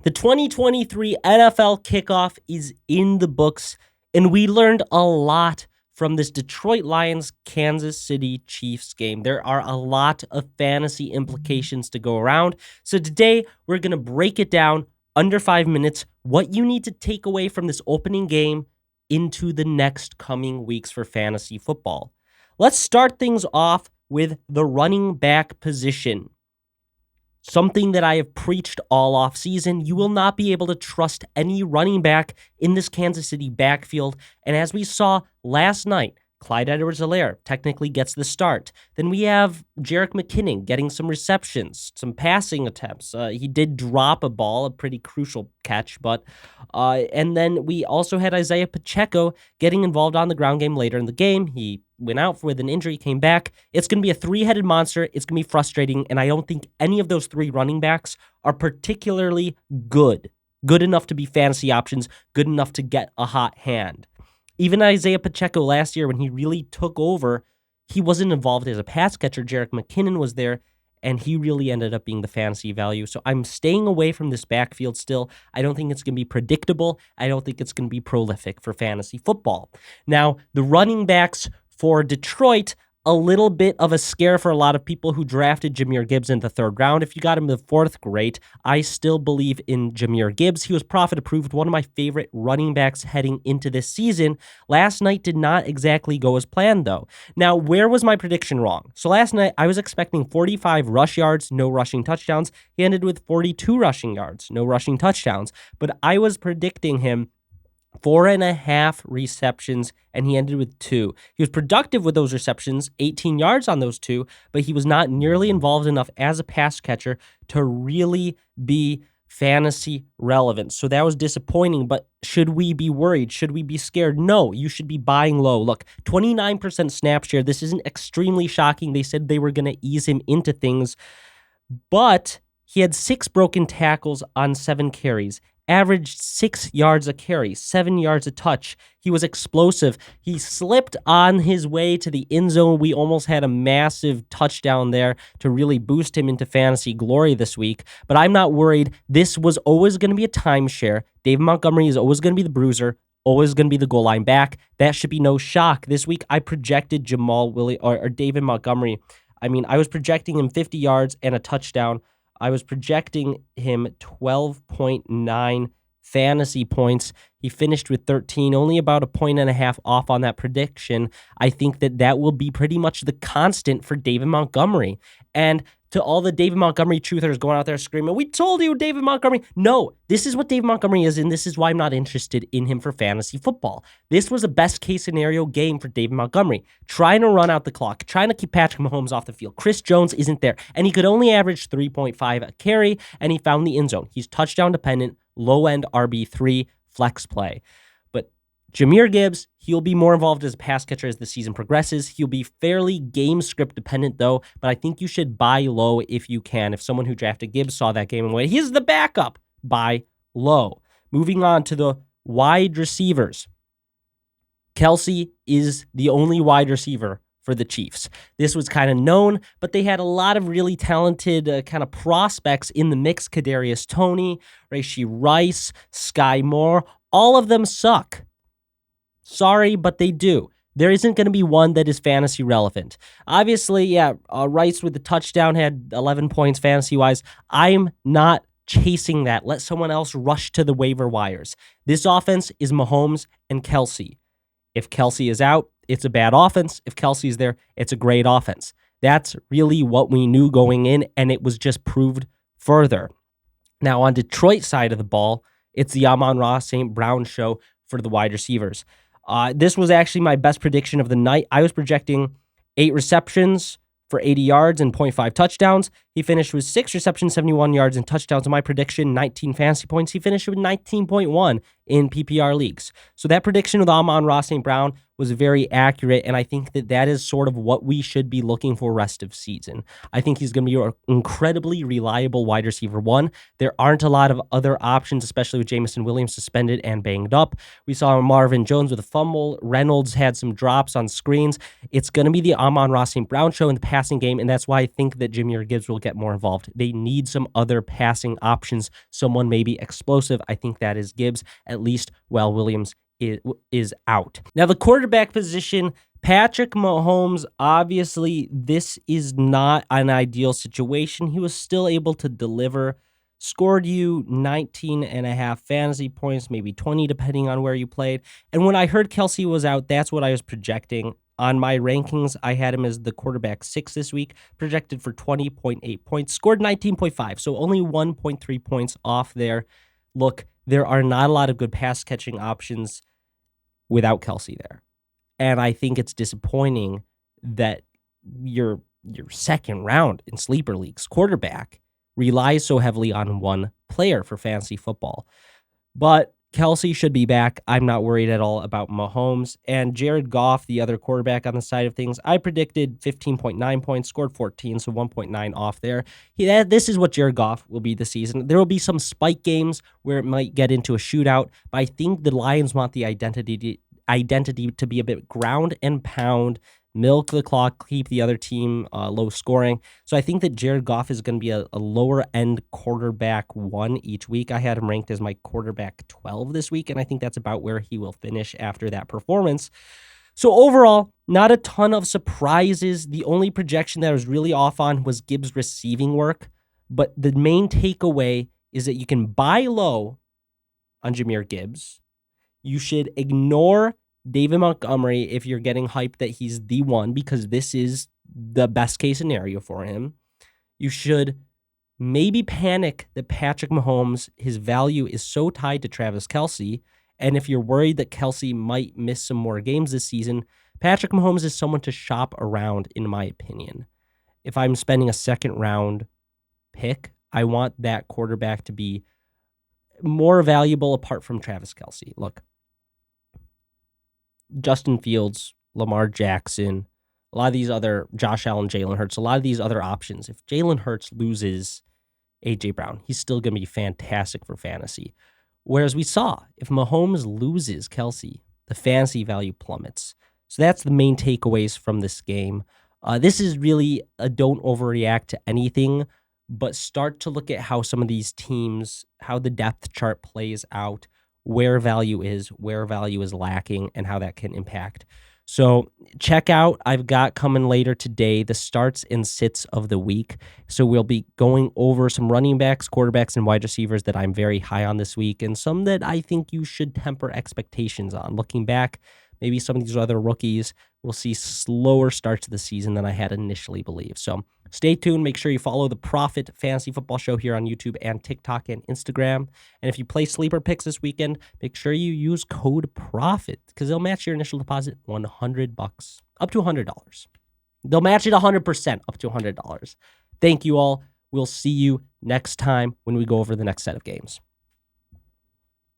The 2023 NFL kickoff is in the books, and we learned a lot from this Detroit Lions Kansas City Chiefs game. There are a lot of fantasy implications to go around. So today we're going to break it down under 5 minutes, what you need to take away from this opening game into the next coming weeks for fantasy football. Let's start things off with the running back position. Something that I have preached all offseason. You will not be able to trust any running back in this Kansas City backfield. And as we saw last night, Clyde Edwards-Helaire technically gets the start. Then we have Jerick McKinnon getting some receptions, some passing attempts. He did drop a ball, a pretty crucial catch, and then we also had Isaiah Pacheco getting involved on the ground game later in the game. He went out with an injury, came back. It's going to be a three-headed monster. It's going to be frustrating, and I don't think any of those three running backs are particularly good enough to be fantasy options, good enough to get a hot hand. Even Isaiah Pacheco last year, when he really took over, he wasn't involved as a pass catcher. Jerick McKinnon was there, and he really ended up being the fantasy value. So I'm staying away from this backfield still. I don't think it's going to be predictable. I don't think it's going to be prolific for fantasy football. Now, the running backs for Detroit, a little bit of a scare for a lot of people who drafted Jahmyr Gibbs in the third round. If you got him in the fourth, great. I still believe in Jahmyr Gibbs. He was profit approved, one of my favorite running backs heading into this season. Last night did not exactly go as planned, though. Now, where was my prediction wrong? So last night, I was expecting 45 rush yards, no rushing touchdowns. He ended with 42 rushing yards, no rushing touchdowns. But I was predicting him 4.5 receptions, and he ended with 2. He was productive with those receptions, 18 yards on those 2, but he was not nearly involved enough as a pass catcher to really be fantasy relevant. So that was disappointing, but should we be worried? Should we be scared? No, you should be buying low. Look, 29% snap share. This isn't extremely shocking. They said they were going to ease him into things, but he had 6 broken tackles on 7 carries. Averaged 6 yards a carry, 7 yards a touch. He was explosive. He slipped on his way to the end zone. We almost had a massive touchdown there to really boost him into fantasy glory this week. But I'm not worried. This was always going to be a timeshare. David Montgomery is always going to be the bruiser, always going to be the goal line back. That should be no shock. This week I projected David Montgomery. I was projecting him 50 yards and a touchdown. I was projecting him 12.9 fantasy points. He finished with 13, only about 1.5 points off on that prediction. I think that will be pretty much the constant for David Montgomery. And to all the David Montgomery truthers going out there screaming, "We told you, David Montgomery." No, this is what David Montgomery is, and this is why I'm not interested in him for fantasy football. This was a best-case scenario game for David Montgomery, trying to run out the clock, trying to keep Patrick Mahomes off the field. Chris Jones isn't there, and he could only average 3.5 a carry, and he found the end zone. He's touchdown-dependent, low-end RB3 flex play. But Jahmyr Gibbs, he'll be more involved as a pass catcher as the season progresses. He'll be fairly game script dependent, though, but I think you should buy low if you can. If someone who drafted Gibbs saw that game and went, "He's the backup," buy low. Moving on to the wide receivers. Kelce is the only wide receiver for the Chiefs. This was kind of known, but they had a lot of really talented kind of prospects in the mix. Kadarius Toney, Rashee Rice, Sky Moore, all of them suck. Sorry, but they do. There isn't going to be one that is fantasy relevant. Obviously, Rice with the touchdown had 11 points fantasy-wise. I'm not chasing that. Let someone else rush to the waiver wires. This offense is Mahomes and Kelce. If Kelce is out, it's a bad offense. If Kelce's there, it's a great offense. That's really what we knew going in, and it was just proved further. Now, on Detroit's side of the ball, it's the Amon-Ra St. Brown show for the wide receivers. This was actually my best prediction of the night. I was projecting 8 receptions for 80 yards and 0.5 touchdowns. He finished with 6 receptions, 71 yards, and touchdowns. In my prediction, 19 fantasy points. He finished with 19.1 in PPR leagues. So that prediction with Amon-Ra St. Brown was very accurate, and I think that that is sort of what we should be looking for rest of season. I think he's going to be an incredibly reliable wide receiver one. There aren't a lot of other options, especially with Jameson Williams suspended and banged up. We saw Marvin Jones with a fumble. Reynolds had some drops on screens. It's going to be the Amon-Ra St. Brown show in the passing game, and that's why I think that Jahmyr Gibbs will get more involved. They need some other passing options, someone maybe explosive. I think that is Gibbs, at least while Williams is out. Now, the quarterback position, Patrick Mahomes, obviously, this is not an ideal situation. He was still able to deliver, scored you 19 and a half fantasy points, maybe 20, depending on where you played. And when I heard Kelce was out, that's what I was projecting. On my rankings, I had him as the quarterback 6 this week, projected for 20.8 points, scored 19.5, so only 1.3 points off there. Look, there are not a lot of good pass-catching options without Kelce there. And I think it's disappointing that your second round in sleeper leagues quarterback relies so heavily on one player for fantasy football. But Kelce should be back. I'm not worried at all about Mahomes. And Jared Goff, the other quarterback on the side of things, I predicted 15.9 points, scored 14, so 1.9 off there. This is what Jared Goff will be this season. There will be some spike games where it might get into a shootout, but I think the Lions want the identity to be a bit ground and pound, milk the clock, keep the other team low scoring. So I think that Jared Goff is going to be a lower end quarterback 1 each week. I had him ranked as my quarterback 12 this week, and I think that's about where he will finish after that performance. So overall, not a ton of surprises. The only projection that I was really off on was Gibbs' receiving work, but the main takeaway is that you can buy low on Jahmyr Gibbs. You should ignore David Montgomery if you're getting hyped that he's the one, because this is the best case scenario for him. You should maybe panic that Patrick Mahomes, his value is so tied to Travis Kelce. And if you're worried that Kelce might miss some more games this season, Patrick Mahomes is someone to shop around, in my opinion. If I'm spending a second round pick, I want that quarterback to be more valuable apart from Travis Kelce. Look, Justin Fields, Lamar Jackson, a lot of these other, Josh Allen, Jalen Hurts, a lot of these other options. If Jalen Hurts loses A.J. Brown, he's still going to be fantastic for fantasy. Whereas we saw, if Mahomes loses Kelce, the fantasy value plummets. So that's the main takeaways from this game. This is really a don't overreact to anything, but start to look at how some of these teams, how the depth chart plays out, where value is lacking, and how that can impact. So check out, I've got coming later today, the starts and sits of the week. So we'll be going over some running backs, quarterbacks, and wide receivers that I'm very high on this week, and some that I think you should temper expectations on. Looking back, maybe some of these other rookies will see slower starts to the season than I had initially believed. So stay tuned. Make sure you follow the Profit Fantasy Football Show here on YouTube and TikTok and Instagram. And if you play sleeper picks this weekend, make sure you use code PROFIT because they'll match your initial deposit $100, up to $100. They'll match it 100%, up to $100. Thank you all. We'll see you next time when we go over the next set of games.